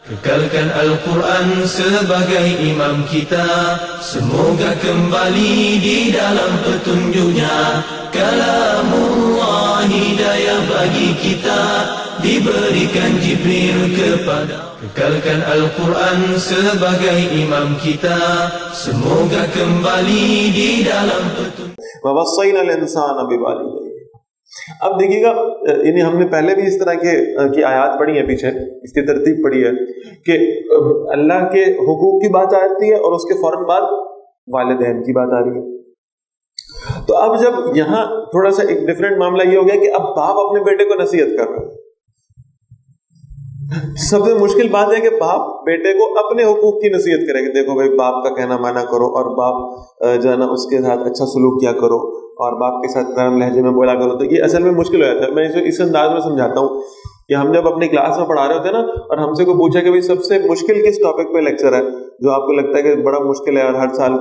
Kekalkan Al-Quran sebagai imam kita, semoga kembali di dalam petunjuknya. Kalamullah hidayah bagi kita, diberikan Jibril kepada. Kekalkan Al-Quran sebagai imam kita, semoga kembali di dalam petunjuk. وَوَصَّيْنَا الْإِنسَانَ بِوَالِدَيْهِ. اب دیکھیے گا، یعنی ہم نے پہلے بھی اس طرح کی آیات پڑھی ہیں، پیچھے اس کی ترتیب پڑھی ہے کہ اللہ کے حقوق کی بات آتی ہے اور اس کے فوراً بعد والدین کی بات آ رہی ہے۔ تو اب جب یہاں تھوڑا سا ایک ڈیفرنٹ معاملہ یہ ہو گیا کہ اب باپ اپنے بیٹے کو نصیحت کر رہا ہے۔ سب سے مشکل بات ہے کہ باپ بیٹے کو اپنے حقوق کی نصیحت کرے کہ دیکھو بھائی باپ کا کہنا مانا کرو، اور باپ جو ہے نا اس کے ساتھ اچھا سلوک کیا کرو، اور باپ کے ساتھ نرم لہجے میں بولا کرو۔ تو یہ اصل میں مشکل ہو جاتا ہے۔ میں اسے اس انداز میں سمجھاتا ہوں کہ ہم جب اپنی کلاس میں پڑھا رہے ہوتے ہیں نا، اور ہم سے کوئی پوچھا کہ بھائی سب سے مشکل کس ٹاپک پہ لیکچر ہے جو آپ کو لگتا ہے کہ بڑا مشکل ہے اور ہر سال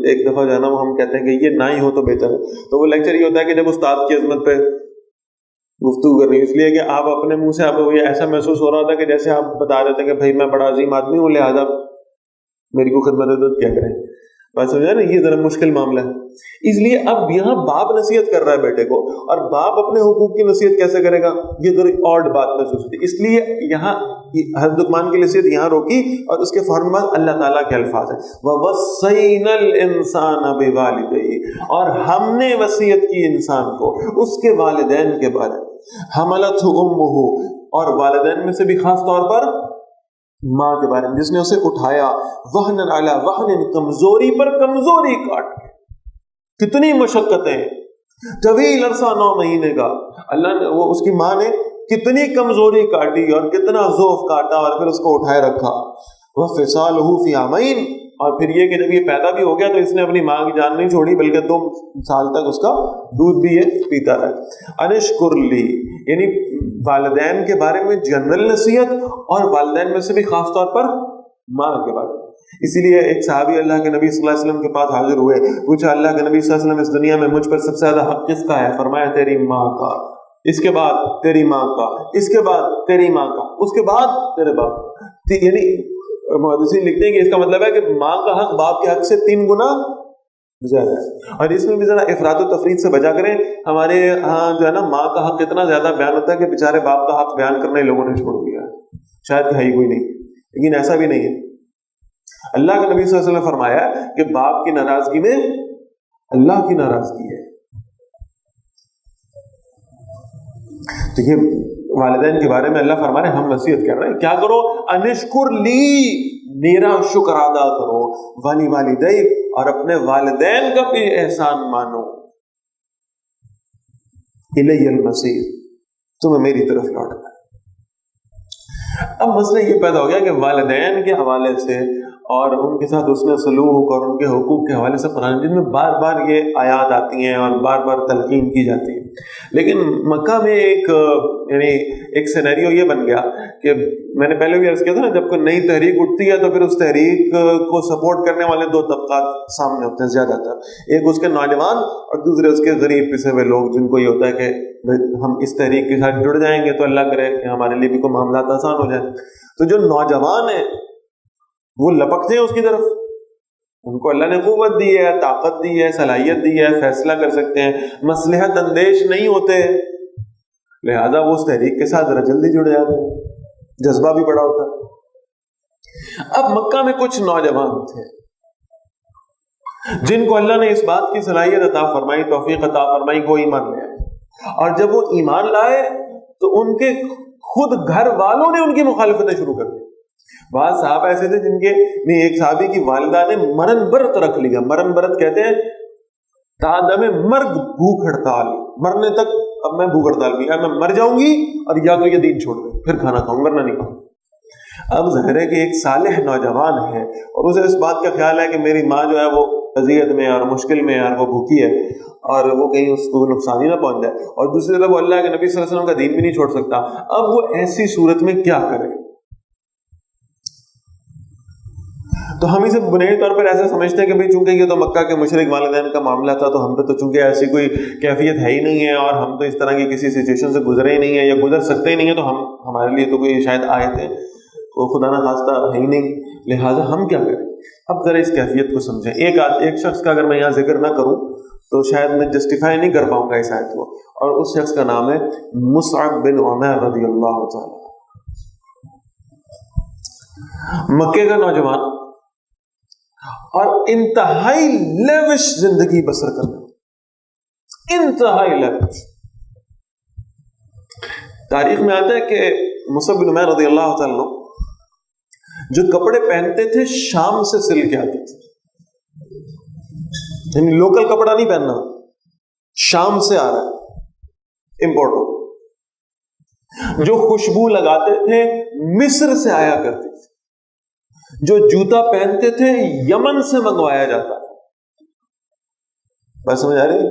ایک دفعہ جو ہے نا وہ ہم کہتے ہیں کہ یہ نہ ہی ہو تو بہتر ہے، تو وہ لیکچر یہ ہوتا ہے کہ جب استاد کی عظمت پہ گفتگو کر رہی ہے، اس لیے کہ آپ اپنے منہ سے آپ کو یہ ایسا محسوس ہو رہا ہوتا ہے کہ جیسے آپ بتا رہے تھے کہ بھائی میں بڑا عظیم آدمی ہوں، لہٰذا میری کو خدمت کیا کریں۔ بات سمجھا نا، یہ ذرا مشکل معاملہ ہے۔ اس لیے اب یہاں باپ نصیحت کر رہا ہے بیٹے کو، اور باپ اپنے حقوق کی نصیحت کیسے کرے گا، یہ ذرا آڈ بات محسوس ہوتی ہے۔ اس لیے یہاں حضرت لقمان کی نصیحت یہاں روکی، اور اس کے فوراً بعد اللہ تعالیٰ کے الفاظ ہیں وَوَصَّيْنَا الْإِنسَانَ بِوَالِدَيْهِ، اور ہم نے وصیت کی انسان کو اس کے والدین کے بارے میں، حملتہ امہ، اور والدین میں سے بھی خاص طور پر ماں کے بارے میں، جس نے اسے اٹھایا، وہن علی وہن، کمزوری پر کمزوری کاٹ کے، کتنی مشقتیں، طویل عرصہ 9 مہینے کا، اللہ نے وہ اس کی ماں نے کتنی کمزوری کاٹی اور کتنا ضعف کاٹا، اور پھر اس کو اٹھائے رکھا۔ وفصالہ فی عامین، اور پھر یہ کہ جب یہ پیدا بھی ہو گیا تو اس نے اپنی ماں کی جان نہیں چھوڑی، بلکہ 2 سال تک اس کا دودھ بھی یہ پیتا رہا۔ انشکر لی، یعنی والدین کے بارے میں جنرل نصیحت، اور والدین میں سے بھی خاص طور پر ماں کے بارے میں۔ اسی لیے ایک صحابی اللہ کے نبی صلی اللہ علیہ وسلم کے پاس حاضر ہوئے، پوچھا اللہ کے نبی صلی اللہ علیہ وسلم اس دنیا میں مجھ پر سب سے زیادہ حق کس کا ہے؟ فرمایا تیری ماں کا، اس کے بعد تیری ماں کا، اس کے بعد تیری ماں کا، اس کے بعد تیرے باپ۔ یعنی محدثین لکھتے ہیں کہ اس کا مطلب ہے کہ ماں کا حق باپ کے حق سے 3 گنا زیادہ ہے۔ اور اس میں بھی ذرا افراط و تفریط سے بچا کریں، ہمارے ہاں جو ہے نا ماں کا حق اتنا زیادہ بیان ہوتا ہے کہ بیچارے باپ کا حق بیان کرنا ہی لوگوں نے چھوڑ دیا ہے، شاید ہے ہی کوئی نہیں، لیکن ایسا بھی نہیں ہے۔ اللہ کے نبی صلی اللہ علیہ وسلم نے فرمایا کہ باپ کی ناراضگی میں اللہ کی ناراضگی ہے۔ تو یہ والدین کے بارے میں اللہ فرما رہے ہیں، ہم وصیت کر رہے ہیں کیا کرو، انشکر لی، میرا شکر ادا کرو، ولی والدیک، اور اپنے والدین کا بھی احسان مانو، الی المصیر، تمہیں میری طرف لوٹنا ہے۔ اب مسئلہ یہ پیدا ہو گیا کہ والدین کے حوالے سے اور ان کے ساتھ حسن سلوک اور ان کے حقوق کے حوالے سے قرآن مجید میں بار بار یہ آیات آتی ہیں اور بار بار تلقین کی جاتی ہے، لیکن مکہ میں ایک سینیریو یہ بن گیا کہ میں نے پہلے بھی عرض کیا تھا نا، جب کوئی نئی تحریک اٹھتی ہے تو پھر اس تحریک کو سپورٹ کرنے والے 2 طبقات سامنے ہوتے ہیں زیادہ تر، ایک اس کے نوجوان اور دوسرے اس کے غریب پسے ہوئے لوگ، جن کو یہ ہوتا ہے کہ ہم اس تحریک کے ساتھ جڑ جائیں گے تو اللہ کرے کہ ہمارے لیے بھی کوئی معاملات آسان ہو جائے۔ تو جو نوجوان ہیں وہ لپکتے ہیں اس کی طرف، ان کو اللہ نے قوت دی ہے، طاقت دی ہے، صلاحیت دی ہے، فیصلہ کر سکتے ہیں، مصلحت اندیش نہیں ہوتے، لہذا وہ اس تحریک کے ساتھ ذرا جلدی جڑ جاتے ہیں، جذبہ بھی بڑا ہوتا ہے۔ اب مکہ میں کچھ نوجوان تھے جن کو اللہ نے اس بات کی صلاحیت عطا فرمائی، توفیق عطا فرمائی کہ وہ ایمان لے آئے، اور جب وہ ایمان لائے تو ان کے خود گھر والوں نے ان کی مخالفتیں شروع کر دی۔ بعض صحابہ ایسے تھے جن کے ایک صحابی کی والدہ نے مرن برت رکھ لیا، مرن برت کہتے ہیں تادم مرگ، بھوک ہڑتال، مرنے تک اب میں بھوک ہڑتال بھی، میں مر جاؤں گی اور یا تو یہ دین چھوڑ دیں پھر کھانا کھاؤں، ورنہ نہیں کھاؤں۔ اب ظاہر ہے کہ ایک صالح نوجوان ہے اور اسے اس بات کا خیال ہے کہ میری ماں جو ہے وہ اذیت میں اور مشکل میں اور وہ بھوکی ہے اور وہ کہیں اس کو نقصان ہی نہ پہنچ جائے، اور دوسری طرف وہ اللہ کے نبی صلی اللہ علیہ وسلم کا دین بھی نہیں چھوڑ سکتا۔ اب وہ ایسی صورت میں کیا کرے؟ تو ہم اسے بنیادی طور پر ایسا سمجھتے ہیں کہ بھئی چونکہ یہ تو مکہ کے مشرک والدین کا معاملہ تھا تو ہم پہ تو چونکہ ایسی کوئی کیفیت ہے ہی نہیں ہے اور ہم تو اس طرح کی کسی سچویشن سے گزرے ہی نہیں ہیں یا گزر سکتے ہی نہیں ہیں، تو ہمارے لیے تو کوئی شاید آیت ہے وہ خدا نہ خواستہ ہے ہی نہیں، لہٰذا ہم کیا کریں؟ اب ذرا اس کیفیت کو سمجھیں. ایک شخص کا اگر میں یہاں ذکر نہ کروں تو شاید میں جسٹیفائی نہیں کر پاؤں گا اس آیت کو، اور اس شخص کا نام ہے مصعب بن عمیر رضی اللہ تعالی. مکے کا نوجوان اور انتہائی لیوش زندگی بسر کرنا، انتہائی لیوش. تاریخ میں آتا ہے کہ مصعب بن عمیر رضی اللہ تعالیٰ جو کپڑے پہنتے تھے شام سے سل کے آتے تھے، یعنی لوکل کپڑا نہیں پہننا، شام سے آ رہا ہے، امپورٹ ہو. جو خوشبو لگاتے تھے مصر سے آیا کرتے تھے، جو جوتا پہنتے تھے یمن سے منگوایا جاتا. بات سمجھ آ رہی؟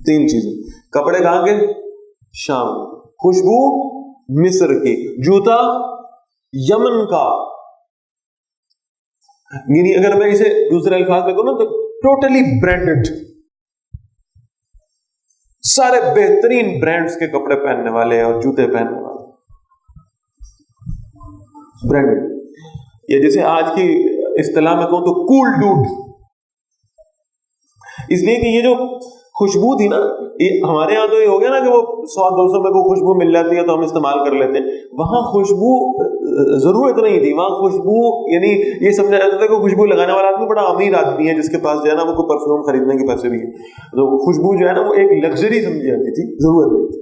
تین چیزیں، کپڑے کہاں کے؟ شام، خوشبو مصر کی، جوتا یمن کا. یعنی اگر میں اسے دوسرے الفاظ میں کہوں نا تو ٹوٹلی برانڈڈ، سارے بہترین برانڈز کے کپڑے پہننے والے اور جوتے پہننے والے، برانڈڈ. یا جیسے آج کی اصطلاح میں کہوں تو کول ڈوڈ. اس لیے کہ یہ جو خوشبو تھی نا، ہمارے یہاں تو یہ ہو گیا نا کہ وہ 100-200 میں کوئی خوشبو مل جاتی ہے تو ہم استعمال کر لیتے ہیں. وہاں خوشبو ضرورت نہیں تھی. وہاں خوشبو یعنی یہ سمجھا جاتا تھا کہ خوشبو لگانے والا آدمی بڑا امیر آدمی ہے جس کے پاس جو ہے نا وہ کوئی پرفیوم خریدنے کے پیسے بھی ہیں. تو خوشبو جو ہے نا وہ ایک لگژری سمجھی جاتی تھی، ضرورت نہیں تھی.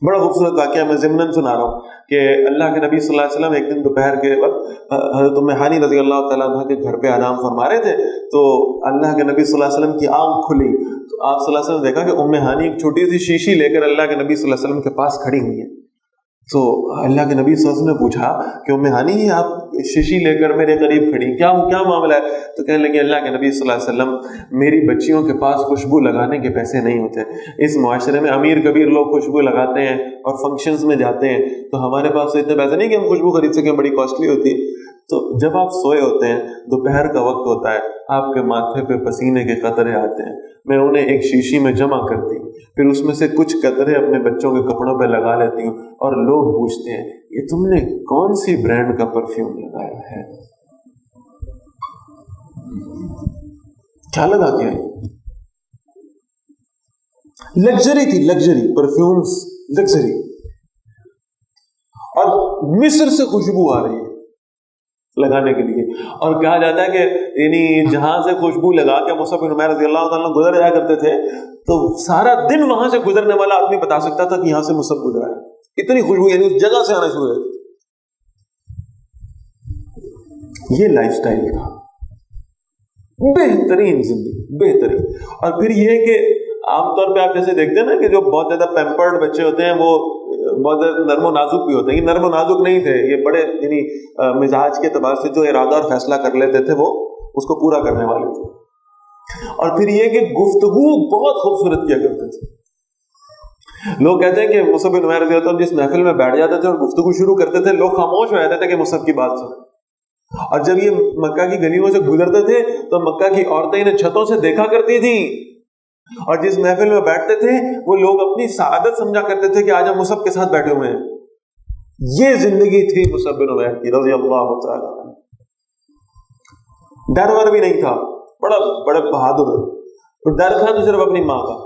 بڑا خوبصورت واقعہ میں ضمناً سنا رہا ہوں کہ اللہ کے نبی صلی اللہ علیہ وسلم ایک دن دوپہر کے وقت حضرت ام ہانی رضی اللہ تعالیٰ عنہ کے گھر پہ آرام فرما رہے تھے. تو اللہ کے نبی صلی اللہ علیہ وسلم کی آنکھ کھلی تو آپ صلی اللہ علیہ وسلم نے دیکھا کہ ام ہانی ایک چھوٹی سی شیشی لے کر اللہ کے نبی صلی اللہ علیہ وسلم کے پاس کھڑی ہوئی ہے. تو اللہ کے نبی صلی اللہ علیہ وسلم نے پوچھا کہ ام ہانی آپ شیشی لے کر میرے قریب کھڑی، کیا معاملہ ہے؟ تو کہنے لگے اللہ کے نبی صلی اللہ علیہ وسلم میری بچیوں کے پاس خوشبو لگانے کے پیسے نہیں ہوتے. اس معاشرے میں امیر کبیر لوگ خوشبو لگاتے ہیں اور فنکشنز میں جاتے ہیں، تو ہمارے پاس تو اتنے پیسے نہیں کہ ہم خوشبو خرید سکیں، بڑی کاسٹلی ہوتی ہے. تو جب آپ سوئے ہوتے ہیں، دوپہر کا وقت ہوتا ہے، آپ کے ماتھے پہ پسینے کے قطرے آتے ہیں، میں انہیں ایک شیشی میں جمع کرتی ہوں، پھر اس میں سے کچھ قطرے اپنے بچوں کے کپڑوں پہ لگا لیتی ہوں، اور لوگ پوچھتے ہیں یہ تم نے کون سی برانڈ کا پرفیوم لگایا ہے؟ کیا لگا کے آئی؟ لگژری تھی، لگژری پرفیومز، لگژری. اور مصر سے خوشبو آ رہی ہے لگانے کے لیے. اور کہا جاتا ہے کہ یعنی جہاں سے خوشبو لگا کے مصعب بن عمیر رضی اللہ تعالیٰ گزر جایا کرتے تھے تو سارا دن وہاں سے گزرنے والا آدمی بتا سکتا تھا کہ یہاں سے مصعب گزرا ہے. اتنی خوشبو یعنی اس جگہ سے آنا شروع ہو جاتی. یہ لائف سٹائل تھا، بہترین زندگی، بہترین. اور پھر یہ کہ عام طور پہ آپ جیسے دیکھتے ہیں نا کہ جو بہت زیادہ پیمپرڈ بچے ہوتے ہیں وہ بہت زیادہ نرم و نازک بھی ہوتے ہیں. یہ نرم و نازک نہیں تھے، یہ بڑے یعنی مزاج کے اعتبار سے جو ارادہ اور فیصلہ کر لیتے تھے وہ اس کو پورا کرنے والے تھے. اور پھر یہ کہ گفتگو بہت خوبصورت کیا کرتے تھے. لوگ کہتے ہیں کہ مصعب بن عمیر رضی اللہ عنہ جس محفل میں بیٹھ جاتے تھے اور گفتگو شروع کرتے تھے، لوگ خاموش ہو جاتے تھے کہ مصعب کی بات سنیں. اور جب یہ مکہ کی گلیوں سے گزرتے تھے تو مکہ کی عورتیں انہیں چھتوں سے دیکھا کرتی تھیں، اور جس محفل میں بیٹھتے تھے وہ لوگ اپنی سعادت سمجھا کرتے تھے کہ آج ہم مصعب کے ساتھ بیٹھے ہوئے ہیں. یہ زندگی تھی مصعب بن عمیر کی رضی اللہ تعالی عنہ. ڈر ور بھی نہیں تھا، بڑے بہادر. ڈر تھا تو صرف اپنی ماں کا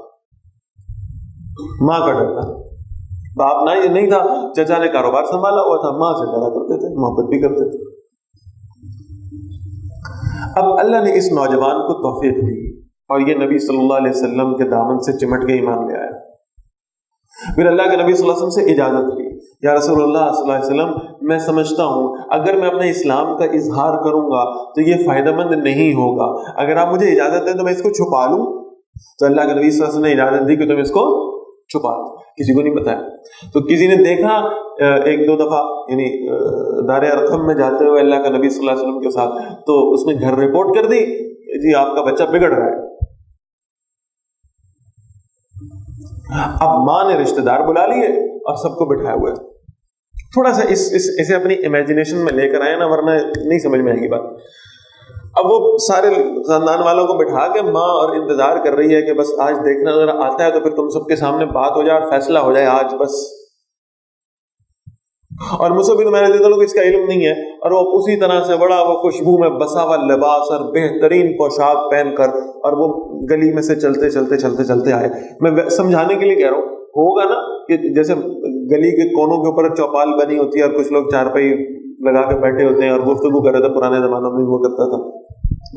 ڈر تھا. باپ نہ نہیں تھا، چچا نے کاروبار سنبھالا ہوا تھا، ماں سے ڈرا کرتے تھے، محبت بھی کرتے تھے. اب اللہ نے اس نوجوان کو توفیق دی اور یہ نبی صلی اللہ علیہ وسلم کے دامن سے چمٹ کے ایمان لے آیا. پھر اللہ کے نبی صلی اللہ علیہ وسلم سے اجازت لی، یا رسول اللہ صلی اللہ علیہ وسلم میں سمجھتا ہوں اگر میں اپنے اسلام کا اظہار کروں گا تو یہ فائدہ مند نہیں ہوگا، اگر آپ مجھے اجازت دیں تو میں اس کو چھپا لوں. تو اللہ کے نبی صلی اللہ علیہ وسلم نے اجازت دی کہ تم اس کو چھپا دو، کسی کو نہیں بتایا. تو کسی نے دیکھا ایک دو دفعہ یعنی دار ارقم میں جاتے ہوئے اللہ کا نبی صلی اللہ علیہ وسلم کے ساتھ، تو اس نے گھر رپورٹ کر دی، جی آپ کا بچہ بگڑ رہا ہے. اب ماں نے رشتہ دار بلا لیے اور سب کو بٹھائے ہوئے. تھوڑا سا اسے اپنی امیجنیشن میں لے کر آئے نا، ورنہ نہیں سمجھ میں آئے گی بات. اب وہ سارے خاندان والوں کو بٹھا کے ماں اور انتظار کر رہی ہے کہ بس آج دیکھنا اگر آتا ہے تو پھر تم سب کے سامنے بات ہو جائے اور فیصلہ ہو جائے آج بس. اور مصعب بن عمیر رضی اللہ عنہ کو اس کا علم نہیں ہے، اور وہ اسی طرح سے بڑا وہ خوشبو میں بسا ہوا لباس اور بہترین پوشاک پہن کر اور وہ گلی میں سے چلتے آئے. میں سمجھانے کے لیے کہہ رہا ہوں، ہوگا نا کہ جیسے گلی کے کونوں کے اوپر چوپال بنی ہوتی ہے اور کچھ لوگ چارپائی لگا کے بیٹھے ہوتے ہیں اور گفتگو کر رہے تھے، پرانے زمانوں میں ہوا کرتا تھا،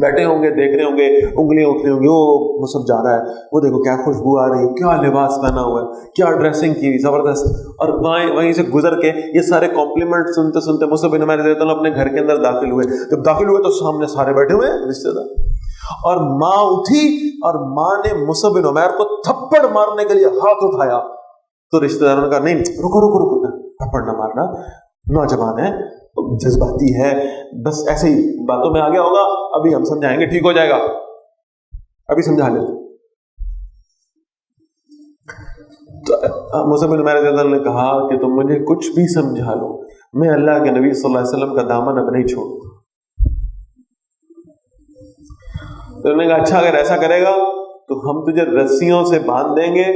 بیٹھے ہوں گے، دیکھ رہے ہوں گے، انگلیاں اٹھ رہی ہوں گی، وہ مصعب جا رہا ہے، وہ دیکھو کیا خوشبو آ رہی ہے، کیا لباس پہنا ہوا ہے، کیا ڈریسنگ کی ہوئی زبردست. اور وہیں سے گزر کے یہ سارے کمپلیمنٹ سنتے سنتے مصعب بن عمیر رضی اللہ عنہ اپنے گھر کے اندر داخل ہوئے. جب داخل ہوئے تو سامنے سارے بیٹھے ہوئے رشتے دار، اور ماں اٹھی اور ماں نے مصعب بن عمیر کو تھپڑ مارنے کے لیے ہاتھ اٹھایا. تو رشتے داروں نے کہا نہیں، رکو تھپڑ نہ مارنا، نوجوان ہے، جذباتی ہے، بس ایسے ہی باتوں میں آ گیا ہوگا، ابھی ہم سمجھائیں گے، ٹھیک ہو جائے گا، ابھی سمجھا لیتے. تو مصعب بن عمیر رضی اللہ عنہ نے کہا کہ تم مجھے کچھ بھی سمجھا لو، میں اللہ کے نبی صلی اللہ علیہ وسلم کا دامن اب نہیں چھوڑوں. تو انہوں نے کہا اچھا اگر ایسا کرے گا تو ہم تجھے رسیوں سے باندھ دیں گے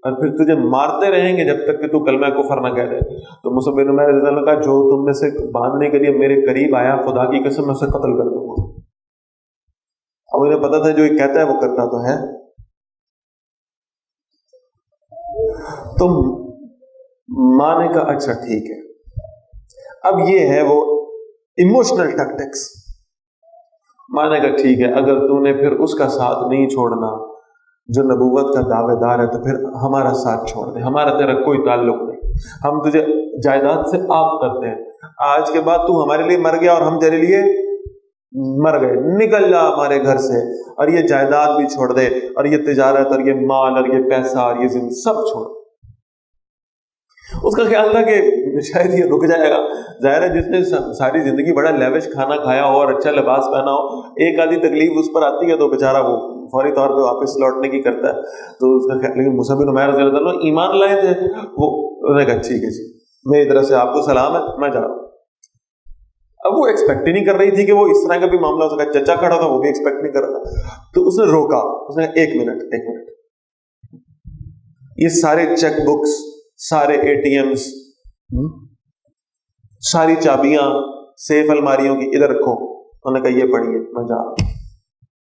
اور پھر تجھے مارتے رہیں گے جب تک کہ تو کلمہ کفر نہ کہہ دے. تو مصعب بن عمیر رضی اللہ عنہ نے کہا جو تم میں سے باندھنے کے لیے میرے قریب آیا، خدا کی قسم میں اسے قتل کر دوں گا. اب انہیں پتا تھا جو یہ کہتا ہے وہ کرتا تو ہے. تو ماں نے کہا اچھا ٹھیک ہے. اب یہ ہے وہ ایموشنل ٹیکٹکس. ماں نے کہا ٹھیک ہے، اگر تو نے پھر اس کا ساتھ نہیں چھوڑنا جو نبوت کا دعوے دار ہے تو پھر ہمارا ساتھ چھوڑ دے، ہمارا تیرا کوئی تعلق نہیں، ہم تجھے جائیداد سے آف کرتے ہیں. آج کے بعد تو ہمارے لیے مر گیا اور ہم تیرے لیے مر گئے، نکل جا ہمارے گھر سے، اور یہ جائیداد بھی چھوڑ دے، اور یہ تجارت اور یہ مال اور یہ پیسہ اور یہ زندگی سب چھوڑ. اس کا خیال تھا کہ شاید یہ رک جائے گا. ظاہر ہے جس نے ساری زندگی بڑا لیوش کھانا کھایا ہو اور اچھا لباس پہنا ہو، ایک آدھی تکلیف اس پر آتی ہے تو بیچارہ وہ فوری طور پہ واپس لوٹنے کی کرتا ہے. تو اس کا خیال، لیکن مصعب بن عمیر رضی اللہ عنہ ایمان لائے تھے، وہ انہوں نے کہا ٹھیک ہے جی، میری طرف سے آپ کو سلام ہے، میں جا رہا ہوں. اب وہ ایکسپیکٹ ہی نہیں کر رہی تھی کہ وہ اس طرح کا بھی معاملہ ہو سکا. چچا کھڑا تھا، وہ بھی ایکسپیکٹ نہیں کر رہا تھا. تو اس نے روکا، اس نے ایک منٹ، یہ سارے چیک بکس، سارے اے ٹی ایمز، ساری چابیاں سیف الماریوں کی ادھر رکھو. انہوں نے کہا یہ پڑھیے، میں جا رہا ہوں،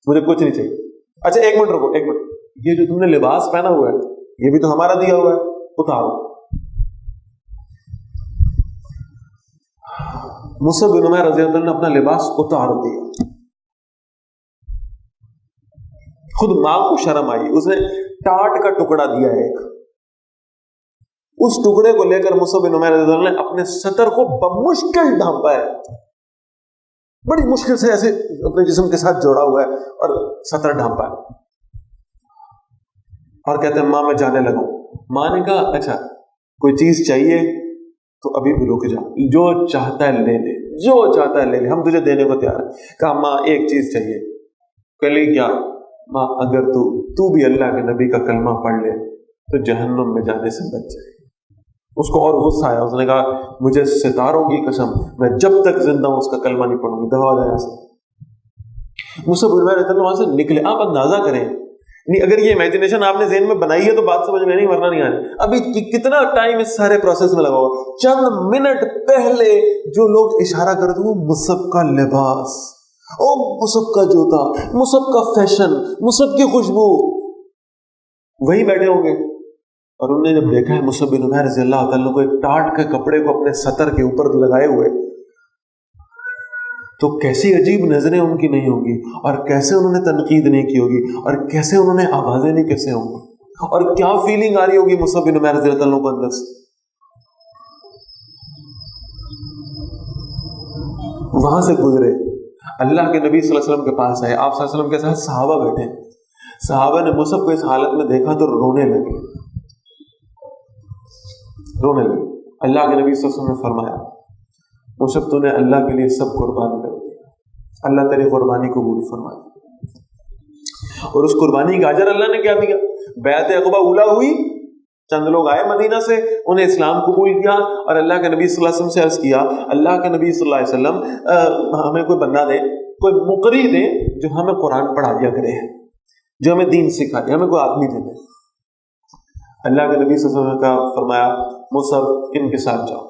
مجھے کچھ نہیں چاہیے. اچھا ایک منٹ رکو، ایک منٹ، یہ جو تم نے لباس پہنا ہوا ہے یہ بھی تو ہمارا دیا ہوا ہے، اتارو. مصعب بن عمیر رضی اللہ عنہ نے اپنا لباس اتار دیا. خود ماں کو شرم آئی، اس نے ٹاٹ کا ٹکڑا دیا ایک، اس ٹکڑے کو لے کر مصعب بن عمیر رضی اللہ عنہ نے اپنے سطر کو بمشکل ڈھانپا ہے، بڑی مشکل سے ایسے اپنے جسم کے ساتھ جوڑا ہوا ہے اور سطر ڈھانپا ہے، اور کہتے ہیں ماں میں جانے لگا ہوں. ماں نے کہا اچھا کوئی چیز چاہیے تو ابھی بھی رک جا، جو چاہتا ہے لے لے، جو چاہتا ہے لے لے، ہم تجھے دینے کو تیار ہیں. کہا ماں ایک چیز چاہیے. کہلی کیا؟ ماں اگر تو بھی اللہ کے نبی کا کلمہ پڑھ لے تو جہنم میں جانے سے بچ جائے. اس کو اور غصہ آیا، اس نے کہا مجھے ستاروں کی قسم، میں جب تک زندہ ہوں اس کا کلمہ نہیں پڑھوں گی، دبا دیا سے. مصعب بن عمیر رضی اللہ عنہ وہاں سے نکلے. آپ اندازہ کریں، نہیں اگر یہ امیجنیشن آپ نے ذہن میں بنائی ہے تو بات سمجھ میں نہیں، ورنہ نہیں آنے. ابھی کتنا ٹائم اس سارے پروسیس میں لگا ہوا. چند منٹ پہلے جو لوگ اشارہ کرتے وہ مصعب کا لباس، او مصعب کا جوتا، مصعب کا فیشن، مصعب کی خوشبو، وہی بیٹھے ہوں گے. اور انہوں نے جب دیکھا ہے مصعب بن عمیر رضی اللہ تعالیٰ کو ایک ٹاٹ کے کپڑے کو اپنے سطر کے اوپر لگائے ہوئے، تو کیسی عجیب نظریں ان کی نہیں ہوگی، اور کیسے انہوں نے تنقید نہیں کی ہوگی، اور کیسے انہوں نے آوازیں نہیں کیسے ہوں گی، اور کیا فیلنگ آ رہی ہوگی مصعب بن عمیر رضی اللہ عنہ کو اندر سے. وہاں سے گزرے، اللہ کے نبی صلی اللہ علیہ وسلم کے پاس آئے. آپ صلی اللہ علیہ وسلم کے ساتھ صحابہ بیٹھے. صحابہ نے مصعب کو اس حالت میں دیکھا تو رونے لگے. اللہ کے نبی صلی اللہ علیہ وسلم نے فرمایا مصعب تو نے اللہ کے لیے سب قربان کر دیا، اللہ تیری قربانی قبول فرمائے. اور اس قربانی کا اجر اللہ نے کیا دیا؟ بیعت عقبہ اولا ہوئی، چند لوگ آئے مدینہ سے، انہیں اسلام قبول کیا، اور اللہ کے نبی صلی اللہ علیہ وسلم سے عرض کیا اللہ کے نبی صلی اللہ علیہ وسلم ہمیں کوئی بندہ دے، کوئی مقری دے جو ہمیں قرآن پڑھا دیا کرے، جو ہمیں دین سکھا دے، ہمیں کوئی آدمی دے دے. اللہ کے نبی صلی اللہ علیہ وسلم کا فرمایا مصعب ان کے ساتھ جاؤ.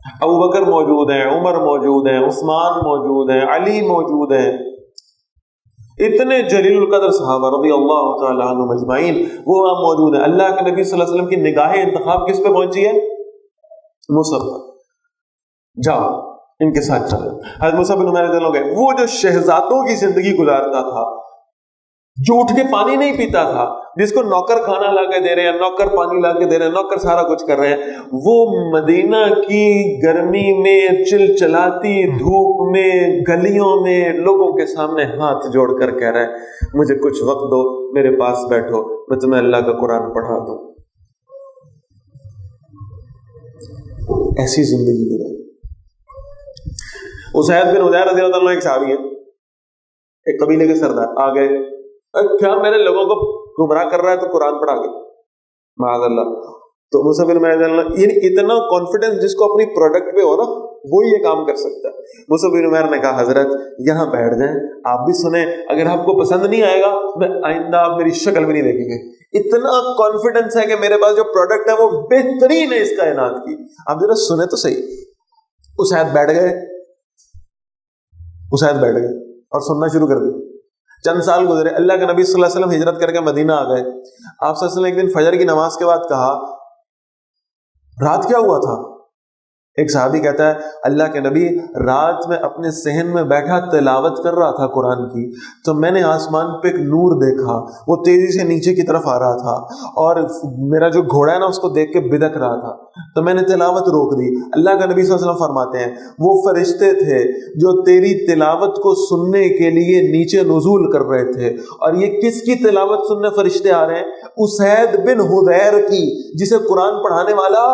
ابو بکر موجود ہیں, عمر موجود ہیں, عثمان موجود ہیں, علی موجود ہیں, اتنے جلیل القدر صحابہ رضی اللہ تعالیٰ عنہم اجمعین وہ وہاں موجود ہیں. اللہ کے نبی صلی اللہ علیہ وسلم کی نگاہ انتخاب کس پہ پہنچی ہے؟ مصعب پر. جاؤ ان کے ساتھ چلو. حضرت مصعب بن عمیر رضی اللہ عنہ گئے. وہ جو شہزادوں کی زندگی گزارتا تھا, جو اٹھ کے پانی نہیں پیتا تھا, جس کو نوکر کھانا لا کے دے رہے ہیں, نوکر پانی لا کے دے رہے ہیں, نوکر سارا کچھ کر رہے ہیں, وہ مدینہ کی گرمی میں چلچلاتی دھوپ میں گلیوں میں لوگوں کے سامنے ہاتھ جوڑ کر کہہ رہا ہے مجھے کچھ وقت دو, میرے پاس بیٹھو, میں تمہیں اللہ کا قرآن پڑھا دوں. ایسی زندگی گزاری. اسید بن حضیر رضی اللہ عنہ ایک صحابی ہے, ایک قبیلے کے سردار آ گئے, کیا میرے لوگوں کو گمراہ کر رہا ہے تو قرآن پڑھا گیا معاذ اللہ. تو مصعب بن عمیر یعنی اتنا کانفیڈنس جس کو اپنی پروڈکٹ پہ ہو نا وہی یہ کام کر سکتا ہے. مصعب بن عمیر نے کہا حضرت یہاں بیٹھ جائیں, آپ بھی سنیں, اگر آپ کو پسند نہیں آئے گا میں آئندہ آپ میری شکل بھی نہیں دیکھیں گے. اتنا کانفیڈنس ہے کہ میرے پاس جو پروڈکٹ ہے وہ بہترین ہے اس کائنات کی, آپ ذرا سنیں تو صحیح. اسید بیٹھ گئے, اسید بیٹھ گئے اور سننا شروع کر دیا. چند سال گزرے, اللہ کے نبی صلی اللہ علیہ وسلم ہجرت کر کے مدینہ آ گئے. آپ صلی اللہ علیہ وسلم ایک دن فجر کی نماز کے بعد کہا رات کیا ہوا تھا؟ ایک صحابی کہتا ہے اللہ کے نبی رات میں اپنے صحن میں بیٹھا تلاوت کر رہا تھا قرآن کی, تو میں نے آسمان پہ ایک نور دیکھا, وہ تیزی سے نیچے کی طرف آ رہا تھا اور میرا جو گھوڑا ہے نا اس کو دیکھ کے بدک رہا تھا, تو میں نے تلاوت روک دی. اللہ کا نبی صلی اللہ علیہ وسلم فرماتے ہیں وہ فرشتے تھے جو تیری تلاوت کو سننے کے لیے نیچے نزول کر رہے تھے. اور یہ کس کی تلاوت سننے فرشتے آ رہے ہیں؟ اسید بن حضیر کی, جسے قرآن پڑھانے والا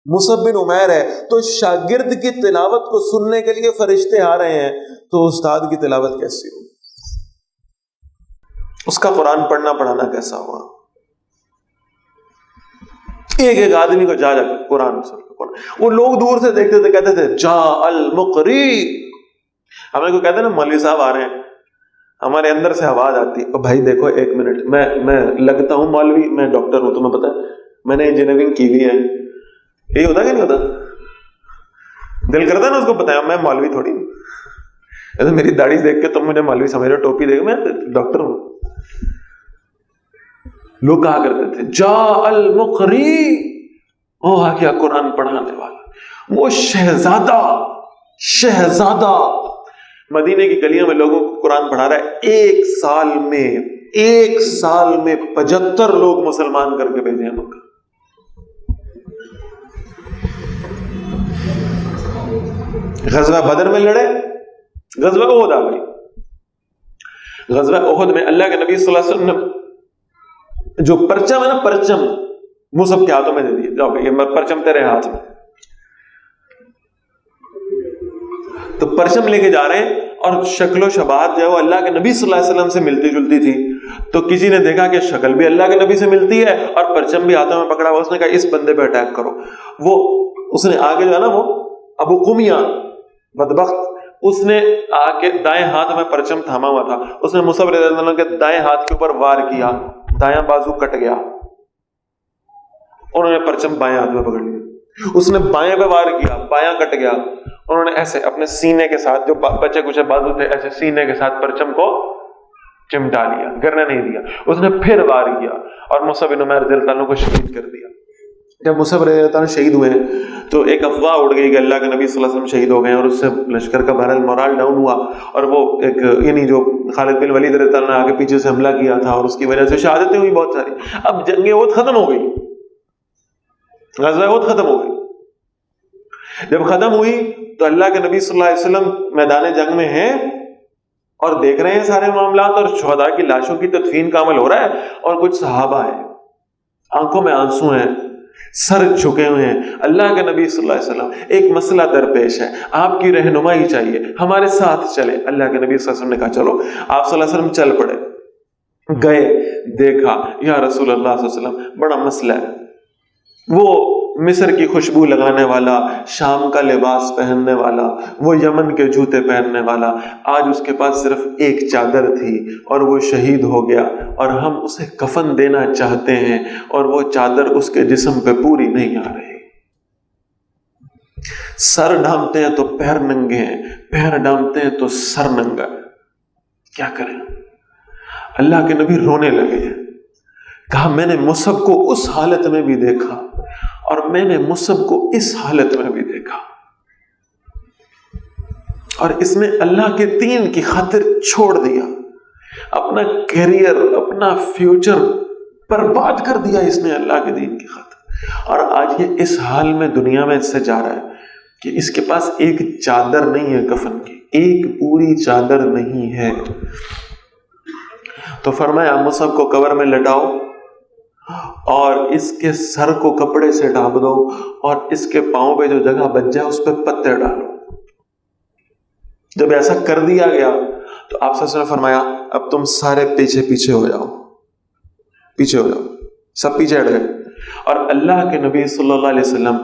مصعب بن عمیر ہے. تو شاگرد کی تلاوت کو سننے کے لیے فرشتے آ رہے ہیں, تو استاد کی تلاوت کیسی ہو, اس کا قرآن پڑھنا پڑھانا کیسا ہوا؟ ایک ایک آدمی کو جا جا کے قرآن سن. وہ لوگ دور سے دیکھتے تھے, کہتے تھے جا المقری. ہمیں کو کہتے ہیں نا مولوی صاحب آ رہے ہیں, ہمارے اندر سے آواز آتی ہے بھائی دیکھو ایک منٹ, میں لگتا ہوں مولوی, میں ڈاکٹر ہوں, تمہیں پتا ہے میں نے انجینئرنگ کی ہوئی ہے. یہی ہوتا کہ نہیں ہوتا؟ دل کرتا ہے نا اس کو بتایا میں مولوی تھوڑی ہوں, میری داڑھی دیکھ کے تم مجھے مولوی سمجھ رہے ہو, ٹوپی دیکھ میں ڈاکٹر ہوں. لوگ کہا کرتے تھے جا المقری, وہ آ گیا قرآن پڑھانے والا, وہ شہزادہ مدینے کی گلیوں میں لوگوں کو قرآن پڑھا رہا ہے. ایک سال میں 75 لوگ مسلمان کر کے بھیجے ہیں مکہ. غزوہ بدر میں لڑے, غزوہ احد آ گئی. غزوہ احد میں اللہ کے نبی صلی اللہ علیہ وسلم نے جو پرچم ہے نا, پرچم مصعب کے ہاتھوں میں دے دیا, جاؤ یہ پرچم تیرے ہاتھ میں. تو پرچم لے کے جا رہے ہیں اور شکل و شباہت جو ہے وہ اللہ کے نبی صلی اللہ علیہ وسلم سے ملتی جلتی تھی. تو کسی نے دیکھا کہ شکل بھی اللہ کے نبی سے ملتی ہے اور پرچم بھی ہاتھوں میں پکڑا ہوا, اس نے کہا اس بندے پہ اٹیک کرو. وہ اس نے آگے جو ہے نا وہ ابو قمیہ بدبخت, اس نے آ کے دائیں ہاتھ میں پرچم تھاما ہوا تھا, اس نے مصعب رضی اللہ عنہ کے دائیں ہاتھ کے اوپر وار کیا, دایاں بازو کٹ گیا, انہوں نے پرچم بائیں ہاتھ میں پکڑ لیا. اس نے بائیں پہ وار کیا, بایاں کٹ گیا, انہوں نے ایسے اپنے سینے کے ساتھ جو بچے کچھ بازو تھے ایسے سینے کے ساتھ پرچم کو چمٹا لیا, گرنے نہیں دیا. اس نے پھر وار کیا اور مصعب بن عمیر رضی اللہ عنہ کو شہید کر دیا. جب مصعب رضی اللہ عنہ شہید ہوئے تو ایک افواہ اڑ گئی کہ اللہ کے نبی صلی اللہ علیہ وسلم شہید ہو گئے, اور اس سے لشکر کا بہرحال مورال ڈاؤن ہوا, اور وہ ایک یعنی جو خالد بن ولید رضی اللہ عنہ نے آگے پیچھے سے حملہ کیا تھا اور اس کی وجہ سے شہادتیں ہوئی بہت ساری. اب جنگ احد ختم ہو گئی, غزوہ احد ختم ہو گئی. جب ختم ہوئی تو اللہ کے نبی صلی اللہ علیہ وسلم میدان جنگ میں ہیں اور دیکھ رہے ہیں سارے معاملات, اور شہداء کی لاشوں کی تدفین کا عمل ہو رہا ہے, اور کچھ صحابہ ہیں آنکھوں میں آنسو ہیں, سر جھکے ہوئے ہیں. اللہ کے نبی صلی اللہ علیہ وسلم ایک مسئلہ درپیش ہے, آپ کی رہنمائی چاہیے, ہمارے ساتھ چلے. اللہ کے نبی صلی اللہ علیہ وسلم نے کہا چلو. آپ صلی اللہ علیہ وسلم چل پڑے, گئے, دیکھا یا رسول اللہ صلی اللہ علیہ وسلم بڑا مسئلہ ہے. وہ مصر کی خوشبو لگانے والا, شام کا لباس پہننے والا, وہ یمن کے جوتے پہننے والا, آج اس کے پاس صرف ایک چادر تھی اور وہ شہید ہو گیا, اور ہم اسے کفن دینا چاہتے ہیں اور وہ چادر اس کے جسم پہ پوری نہیں آ رہی. سر ڈھانپتے ہیں تو پیر ننگے ہیں، پیر ڈھانپتے ہیں تو سر ننگا ہے، کیا کریں؟ اللہ کے نبی رونے لگے، کہا میں نے مصعب کو اس حالت میں بھی دیکھا اور میں نے مصعب کو اس حالت میں بھی دیکھا، اور اس نے اللہ کے دین کی خاطر چھوڑ دیا، اپنا کیریئر، اپنا فیوچر برباد کر دیا اس نے اللہ کے دین کی خاطر، اور آج یہ اس حال میں دنیا میں سے جا رہا ہے کہ اس کے پاس ایک چادر نہیں ہے کفن کی، ایک پوری چادر نہیں ہے۔ تو فرمایا مصعب کو قبر میں لٹاؤ اور اس کے سر کو کپڑے سے ڈھانپ دو اور اس کے پاؤں پہ جو جگہ بچ جائے اس پہ پتے ڈالو۔ جب ایسا کر دیا گیا تو آپ صلی اللہ علیہ وسلم نے فرمایا اب تم سارے پیچھے پیچھے ہو جاؤ، پیچھے ہو جاؤ، سب پیچھے ہٹ گئے، اور اللہ کے نبی صلی اللہ علیہ وسلم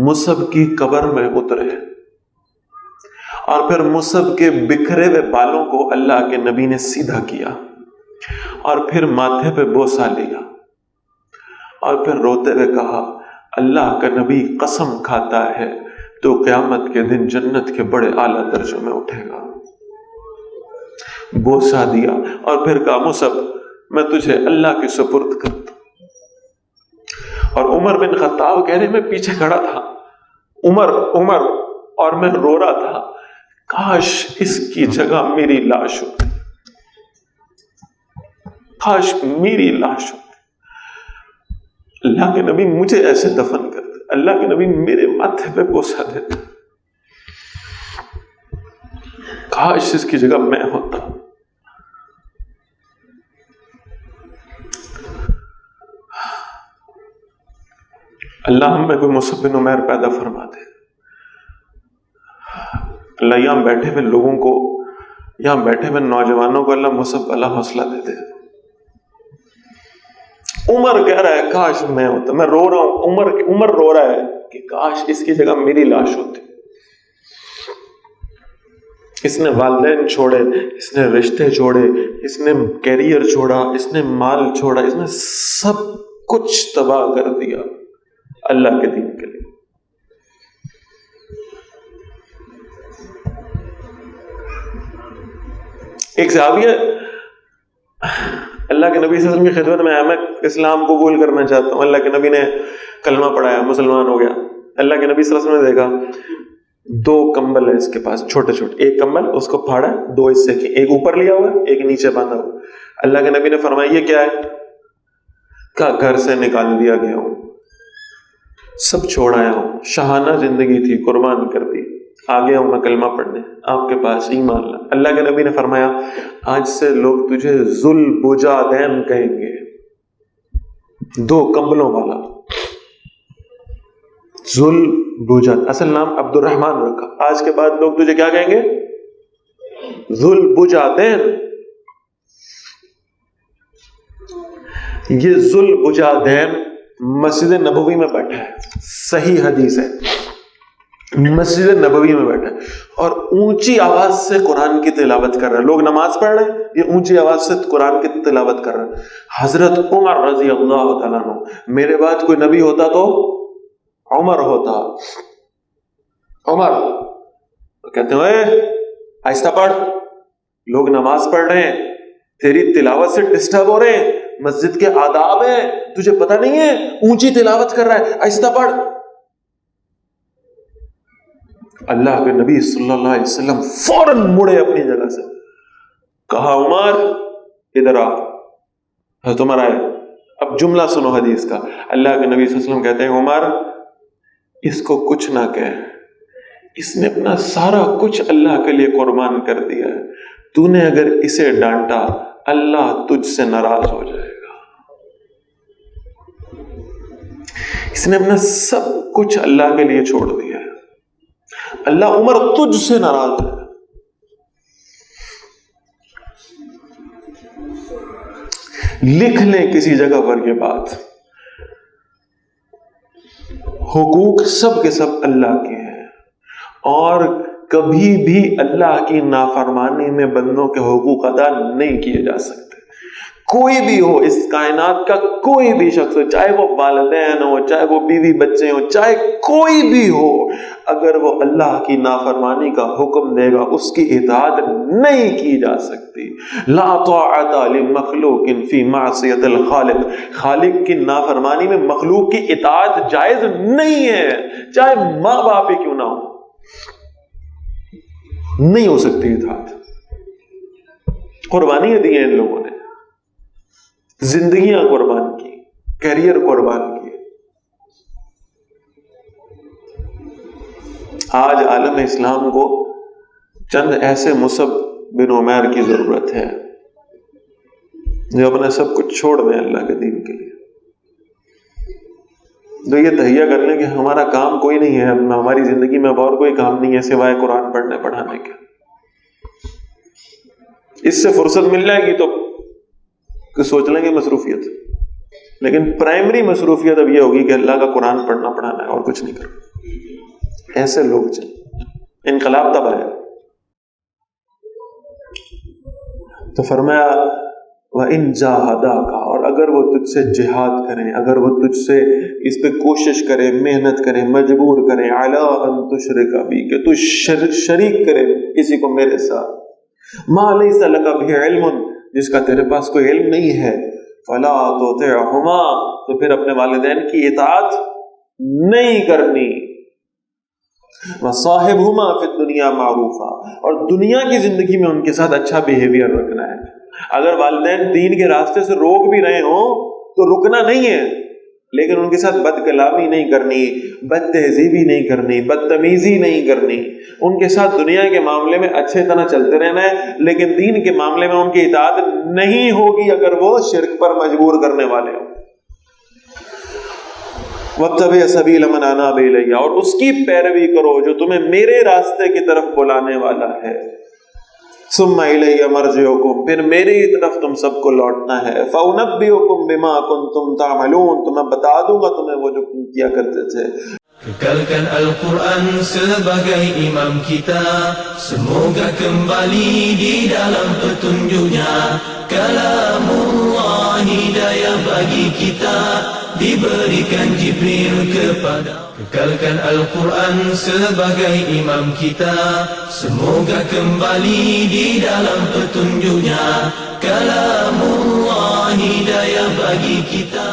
مصعب کی قبر میں اترے، اور پھر مصعب کے بکھرے ہوئے بالوں کو اللہ کے نبی نے سیدھا کیا اور پھر ماتھے پہ بوسہ لیا اور پھر روتے ہوئے کہا اللہ کا نبی قسم کھاتا ہے تو قیامت کے دن جنت کے بڑے اعلیٰ درجوں میں اٹھے گا۔ بوسہ دیا اور پھر کہا مصعب میں تجھے اللہ کے سپرد کرتا ہوں۔ اور عمر بن خطاب کہہ رہے میں پیچھے کھڑا تھا، عمر، اور میں رو رہا تھا کاش اس کی جگہ میری لاش ہوتی، کاش میری لاش ہوتی، اللہ کے نبی مجھے ایسے دفن کرتے، اللہ کے نبی میرے ماتھے پہ بوسہ دیتے، کاش اس کی جگہ میں ہوتا۔ اللہ ہم میں کوئی مصعب بن عمیر پیدا فرما دے، اللہ یہاں بیٹھے ہوئے لوگوں کو، یہاں بیٹھے ہوئے نوجوانوں کو اللہ مصعب والا حوصلہ دے دے۔ عمر کہہ رہا ہے کاش میں ہوتا، میں رو رہا ہوں، عمر رو رہا ہے کہ کاش اس کی جگہ میری لاش ہوتی۔ اس نے والدین چھوڑے، اس نے رشتے چھوڑے، اس نے کیریئر چھوڑا، اس نے مال چھوڑا، اس نے سب کچھ تباہ کر دیا اللہ کے دین کے لیے۔ ایک صحابی ہے، اللہ کے نبی صلی اللہ علیہ وسلم کی خدمت میں آیا، میں اسلام قبول کرنا چاہتا ہوں، اللہ کے نبی نے کلمہ پڑھایا، مسلمان ہو گیا۔ اللہ کے نبی صلی اللہ علیہ وسلم نے دیکھا 2 کمبل ہے اس کے پاس چھوٹے چھوٹے، ایک کمبل اس کو پھاڑا 2 حصے کی، ایک اوپر لیا ہوا ہے، ایک نیچے باندھا ہوا۔ اللہ کے نبی نے فرمایا یہ کیا ہے؟ کہا گھر سے نکال دیا گیا ہوں، سب چھوڑ آیا ہوں، شاہانہ زندگی تھی قربان کر دی، آ گیا ہوں میں کلمہ پڑھنے آپ کے پاس، ایمان لا۔ اللہ کے نبی نے فرمایا آج سے لوگ تجھے ذوالبجادین کہیں گے، 2 کمبلوں والا، ذوالبجاد، اصل نام عبد الرحمن رکھا، آج کے بعد لوگ تجھے کیا کہیں گے؟ ذوالبجادین۔ یہ ذوالبجادین مسجد نبوی میں بیٹھا ہے، صحیح حدیث ہے، مسجد نبوی میں بیٹھا ہے اور اونچی آواز سے قرآن کی تلاوت کر رہا ہے۔ لوگ نماز پڑھ رہے ہیں، یہ اونچی آواز سے قرآن کی تلاوت کر رہا ہے۔ حضرت عمر رضی اللہ تعالیٰ عنہ، میرے بعد کوئی نبی ہوتا تو عمر ہوتا۔ عمر کہتے ہیں آہستہ پڑھ، لوگ نماز پڑھ رہے ہیں، تیری تلاوت سے ڈسٹرب ہو رہے ہیں، مسجد کے آداب ہیں، تجھے پتہ نہیں ہے، اونچی تلاوت کر رہا ہے، آہستہ پڑھ۔ اللہ کے نبی صلی اللہ علیہ وسلم فوراً مڑے اپنی جگہ سے، کہا عمر ادھر آ۔ حضرت عمر آئے، اب جملہ سنو حدیث کا۔ اللہ کے نبی صلی اللہ علیہ وسلم کہتے ہیں عمر اس کو کچھ نہ کہہ، اس نے اپنا سارا کچھ اللہ کے لیے قربان کر دیا ہے، تو نے اگر اسے ڈانٹا اللہ تجھ سے ناراض ہو جائے گا۔ اس نے اپنا سب کچھ اللہ کے لیے چھوڑ دیا ہے، اللہ عمر تجھ سے ناراض ہے۔ لکھ لیں کسی جگہ پر یہ بات، حقوق سب کے سب اللہ کے ہیں، اور کبھی بھی اللہ کی نافرمانی میں بندوں کے حقوق ادا نہیں کیے جا سکتے۔ کوئی بھی ہو اس کائنات کا، کوئی بھی شخص ہو، چاہے وہ والدین ہو، چاہے وہ بیوی بچے ہو، چاہے کوئی بھی ہو، اگر وہ اللہ کی نافرمانی کا حکم دے گا اس کی اطاعت نہیں کی جا سکتی۔ لا طاعت لمخلوق فی معصیت الخالق، خالق کی نافرمانی میں مخلوق کی اطاعت جائز نہیں ہے، چاہے ماں باپ ہی کیوں نہ ہو، نہیں ہو سکتی اطاعت۔ قربانیاں دی ہیں ان لوگوں نے، زندگیاں قربان کی، کیریئر قربان کیے۔ آج عالم اسلام کو چند ایسے مصعب بن عمیر کی ضرورت ہے جو اپنا سب کچھ چھوڑ دیں اللہ کے دین کے لیے، جو یہ تہیہ کر لیں کہ ہمارا کام کوئی نہیں ہے، ہماری زندگی میں اب اور کوئی کام نہیں ہے سوائے قرآن پڑھنے پڑھانے کے۔ اس سے فرصت مل جائے گی تو سوچ لیں گے مصروفیت، لیکن پرائمری مصروفیت اب یہ ہوگی کہ اللہ کا قرآن پڑھنا پڑھانا ہے اور کچھ نہیں کرنا۔ ایسے لوگ چلیں، انقلاب تب آیا۔ تو فرمایا وَإِن جَاهَدَاكَ، اور اگر وہ تجھ سے جہاد کریں، اگر وہ تجھ سے اس پہ کوشش کریں، محنت کریں، مجبور کریں، عَلَىٰ أَن تُشْرِكَ بِي، کہ تو شریک کرے کسی کو میرے ساتھ، مَا لَيْسَ لَكَ بِهِ عِلْمٌ، جس کا تیرے پاس کوئی علم نہیں ہے، فَلَا تُطِعْهُمَا، تو پھر اپنے والدین کی اطاعت نہیں کرنی، وَصَاحِبْهُمَا فِي الدُّنْيَا مَعْرُوفًا، اور دنیا کی زندگی میں ان کے ساتھ اچھا بیہیویئر رکھنا ہے۔ اگر والدین دین کے راستے سے روک بھی رہے ہوں تو رکنا نہیں ہے، لیکن ان کے ساتھ بد کلامی نہیں کرنی، بد تہذیبی نہیں کرنی، بدتمیزی نہیں کرنی، ان کے ساتھ دنیا کے معاملے میں اچھے طرح چلتے رہنا ہے، لیکن دین کے معاملے میں ان کی اطاعت نہیں ہوگی اگر وہ شرک پر مجبور کرنے والے ہوں۔ وَاتَّبِعْ سَبِيلَ مَنْ أَنَابَ إِلَيَّ، اور اس کی پیروی کرو جو تمہیں میرے راستے کی طرف بلانے والا ہے۔ ثُمَّ إِلَيَّ مَرْجِعُكُمْ، پھر میری طرف تم سب کو لوٹنا ہے۔ فَأُنَبِّئُكُمْ بِمَا كُنْتُمْ تَعْمَلُونَ، تو میں بتا دوں گا تمہیں وہ جو تم کیا کرتے تھے۔ Kekalkan Al-Quran sebagai imam kita, semoga kembali di dalam petunjuknya. Kalamullah hidayah bagi kita, diberikan Jibril kepada. Kekalkan Al-Quran sebagai imam kita, semoga kembali di dalam petunjuknya. Kalamullah hidayah bagi kita.